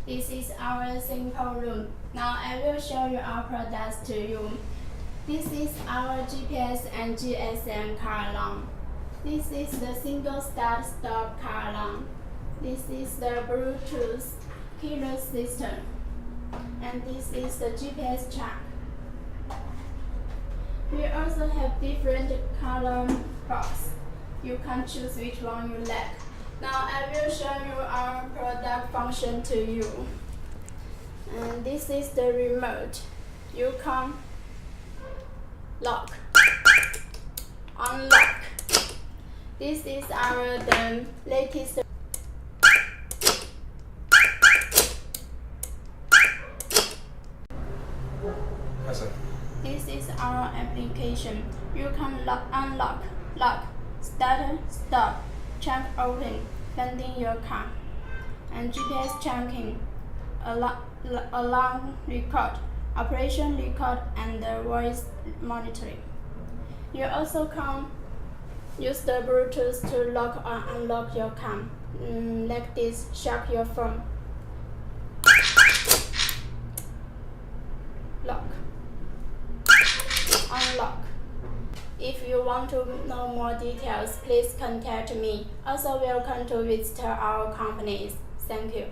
This is our simple room. Now I will show you our products to you. This is our GPS and GSM car alarm. This is the single start-stop car alarm. This is the Bluetooth keyless system. And this is the GPS track. We also have different color box. You can choose which one you like. Now I will show you our product function to you. And this is the remote. You can lock, unlock. This is the latest. This is our application. You can unlock, lock, start, stop, trunk open, landing your car, and GPS tracking, alarm record, operation record, and voice monitoring. You also can use the Bluetooth to lock or unlock your car. Like this, shake your phone. Lock. Unlock. If you want to know more details, please contact me. Also welcome to visit our companies. Thank you.